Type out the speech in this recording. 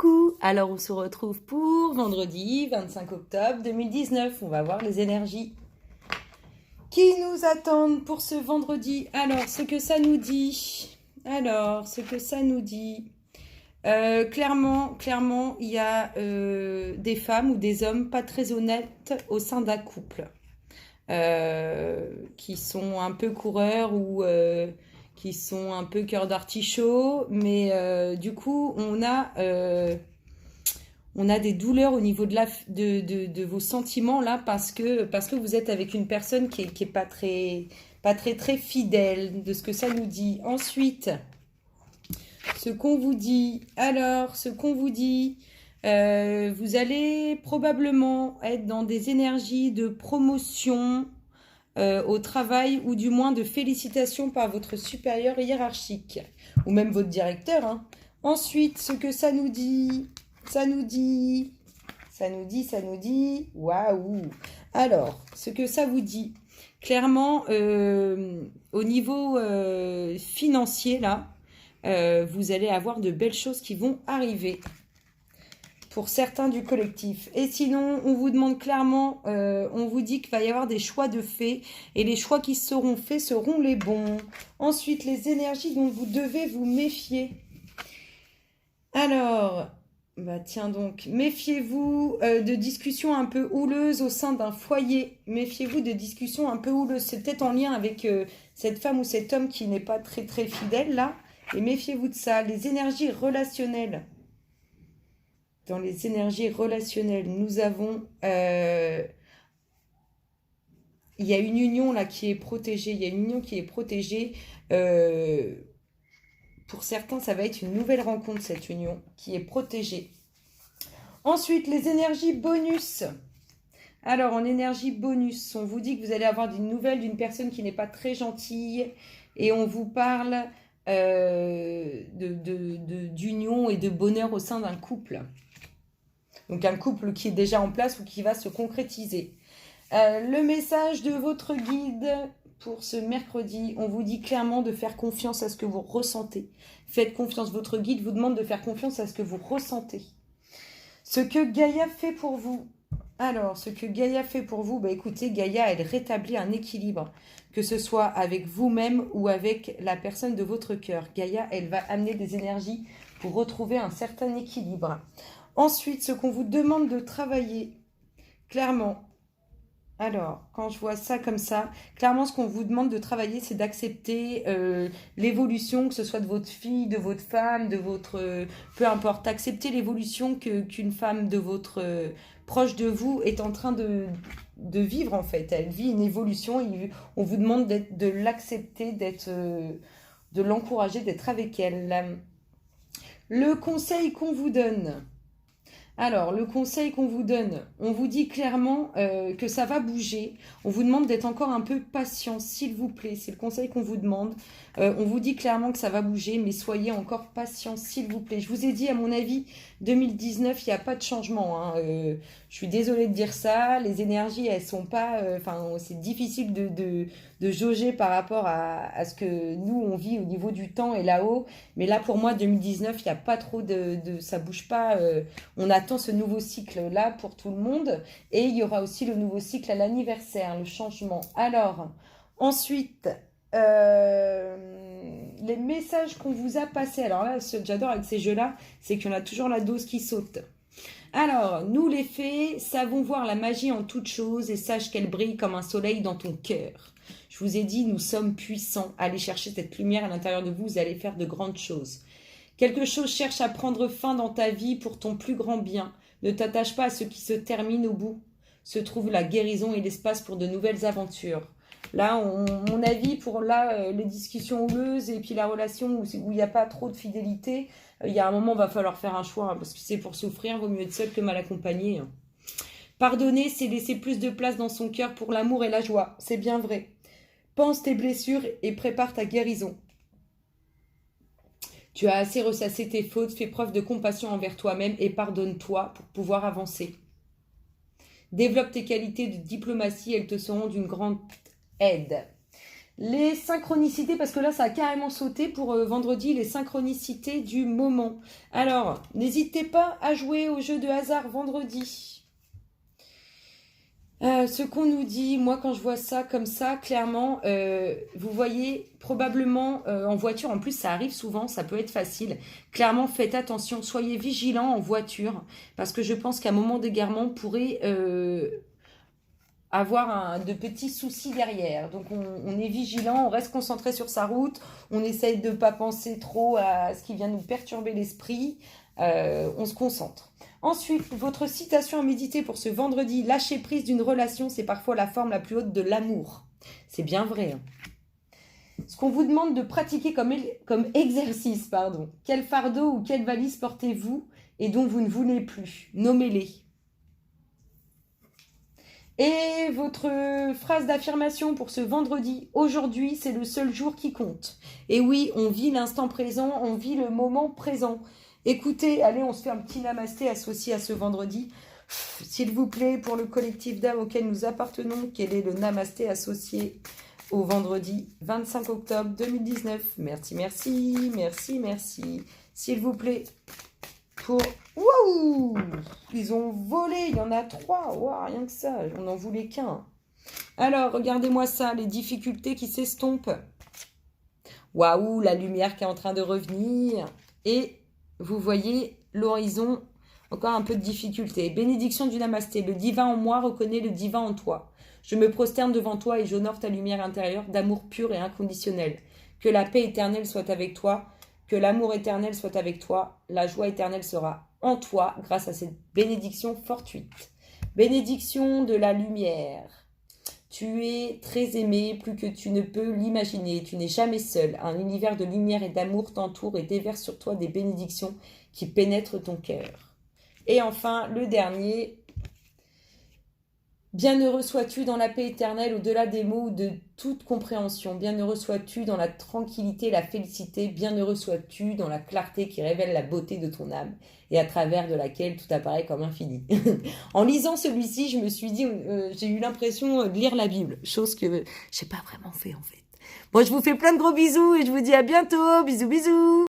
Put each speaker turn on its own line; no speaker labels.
Coucou, alors on se retrouve pour vendredi 25 octobre 2019. On va voir les énergies qui nous attendent pour ce vendredi. Alors, ce que ça nous dit. Clairement, il y a des femmes ou des hommes pas très honnêtes au sein d'un couple. Qui sont un peu coureurs ou qui sont un peu cœur d'artichaut, mais du coup on a des douleurs au niveau de vos sentiments là parce que vous êtes avec une personne qui est pas très fidèle, de ce que ça nous dit. Ensuite, ce qu'on vous dit, vous allez probablement être dans des énergies de promotion au travail, ou du moins de félicitations par votre supérieur hiérarchique ou même votre directeur, hein. Ensuite, ce que ça nous dit, waouh. Alors, ce que ça vous dit, clairement, au niveau financier là, vous allez avoir de belles choses qui vont arriver pour certains du collectif. Et sinon, on vous demande clairement, on vous dit qu'il va y avoir des choix de faits, et les choix qui seront faits seront les bons. Ensuite, les énergies dont vous devez vous méfier. Alors, tiens donc, méfiez-vous de discussions un peu houleuses au sein d'un foyer. Méfiez-vous de discussions un peu houleuses. C'est peut-être en lien avec cette femme ou cet homme qui n'est pas très fidèle là. Et méfiez-vous de ça. Les énergies relationnelles. Dans les énergies relationnelles, nous avons... il y a une union là qui est protégée. Pour certains, ça va être une nouvelle rencontre, cette union qui est protégée. Ensuite, les énergies bonus. Alors, en énergie bonus, on vous dit que vous allez avoir des nouvelles d'une personne qui n'est pas très gentille. Et on vous parle d'union et de bonheur au sein d'un couple. Donc un couple qui est déjà en place ou qui va se concrétiser. Le message de votre guide pour ce mercredi, on vous dit clairement de faire confiance à ce que vous ressentez. Faites confiance, votre guide vous demande de faire confiance à ce que vous ressentez. Ce que Gaïa fait pour vous. Alors, ce que Gaïa fait pour vous, écoutez, Gaïa, elle rétablit un équilibre, que ce soit avec vous-même ou avec la personne de votre cœur. Gaïa, elle va amener des énergies pour retrouver un certain équilibre. Ensuite, ce qu'on vous demande de travailler, clairement, alors, quand je vois ça comme ça, clairement, ce qu'on vous demande de travailler, c'est d'accepter l'évolution, que ce soit de votre fille, de votre femme, de votre... peu importe, accepter l'évolution qu'une femme de votre proche de vous est en train de vivre, en fait. Elle vit une évolution, et on vous demande de l'accepter, de l'encourager, d'être avec elle. Le conseil qu'on vous donne... Alors, le conseil qu'on vous donne, on vous dit clairement que ça va bouger. On vous demande d'être encore un peu patient, s'il vous plaît. C'est le conseil qu'on vous demande. On vous dit clairement que ça va bouger, mais soyez encore patient, s'il vous plaît. Je vous ai dit, à mon avis, 2019, il n'y a pas de changement, hein. Je suis désolée de dire ça. Les énergies, elles sont pas... c'est difficile de jauger par rapport à ce que nous, on vit au niveau du temps et là-haut. Mais là, pour moi, 2019, il n'y a pas trop ça bouge pas. On attend ce nouveau cycle-là pour tout le monde. Et il y aura aussi le nouveau cycle à l'anniversaire, le changement. Alors, ensuite, les messages qu'on vous a passés. Alors là, ce que j'adore avec ces jeux-là, c'est qu'il y en a toujours la dose qui saute. Alors, nous les fées, savons voir la magie en toute chose et sache qu'elle brille comme un soleil dans ton cœur. Je vous ai dit, nous sommes puissants. Allez chercher cette lumière à l'intérieur de vous, vous allez faire de grandes choses. Quelque chose cherche à prendre fin dans ta vie pour ton plus grand bien. Ne t'attache pas à ce qui se termine au bout. Se trouve la guérison et l'espace pour de nouvelles aventures. Là, mon avis pour les discussions houleuses et puis la relation où il n'y a pas trop de fidélité, il y a un moment, il va falloir faire un choix, hein, parce que c'est pour souffrir, vaut mieux être seul que mal accompagné, hein. Pardonner, c'est laisser plus de place dans son cœur pour l'amour et la joie. C'est bien vrai. Pense tes blessures et prépare ta guérison. Tu as assez ressassé tes fautes, fais preuve de compassion envers toi-même et pardonne-toi pour pouvoir avancer. Développe tes qualités de diplomatie, elles te seront d'une grande aide. Les synchronicités, parce que là, ça a carrément sauté pour vendredi, les synchronicités du moment. Alors, n'hésitez pas à jouer au jeu de hasard vendredi. Ce qu'on nous dit, moi quand je vois ça comme ça, clairement, vous voyez probablement en voiture, en plus ça arrive souvent, ça peut être facile. Clairement, faites attention, soyez vigilants en voiture, parce que je pense qu'un moment d'égarement pourrait avoir de petits soucis derrière. Donc on est vigilant, on reste concentré sur sa route, on essaye de ne pas penser trop à ce qui vient nous perturber l'esprit, on se concentre. Ensuite, votre citation à méditer pour ce vendredi, lâcher prise d'une relation, c'est parfois la forme la plus haute de l'amour. C'est bien vrai. Ce qu'on vous demande de pratiquer comme exercice, quel fardeau ou quelle valise portez-vous et dont vous ne voulez plus? Nommez-les. Et votre phrase d'affirmation pour ce vendredi, aujourd'hui, c'est le seul jour qui compte. Et oui, on vit l'instant présent, on vit le moment présent. Écoutez, allez, on se fait un petit namasté associé à ce vendredi. S'il vous plaît, pour le collectif d'âmes auquel nous appartenons, quel est le namasté associé au vendredi 25 octobre 2019? Merci, merci, merci, merci. S'il vous plaît, pour... Waouh! Ils ont volé, il y en a 3. Waouh, rien que ça, on n'en voulait qu'un. Alors, regardez-moi ça, les difficultés qui s'estompent. Waouh, la lumière qui est en train de revenir. Et vous voyez l'horizon, encore un peu de difficulté. Bénédiction du Namasté, le divin en moi reconnaît le divin en toi. Je me prosterne devant toi et j'honore ta lumière intérieure d'amour pur et inconditionnel. Que la paix éternelle soit avec toi, que l'amour éternel soit avec toi, la joie éternelle sera en toi grâce à cette bénédiction fortuite. Bénédiction de la lumière. Tu es très aimé, plus que tu ne peux l'imaginer. Tu n'es jamais seul. Un univers de lumière et d'amour t'entoure et déverse sur toi des bénédictions qui pénètrent ton cœur. Et enfin, le dernier. Bienheureux sois-tu dans la paix éternelle au-delà des mots ou de toute compréhension. Bienheureux sois-tu dans la tranquillité et la félicité. Bienheureux sois-tu dans la clarté qui révèle la beauté de ton âme et à travers de laquelle tout apparaît comme infini. En lisant celui-ci, je me suis dit, j'ai eu l'impression de lire la Bible, chose que je n'ai pas vraiment fait en fait. Bon, je vous fais plein de gros bisous et je vous dis à bientôt. Bisous, bisous.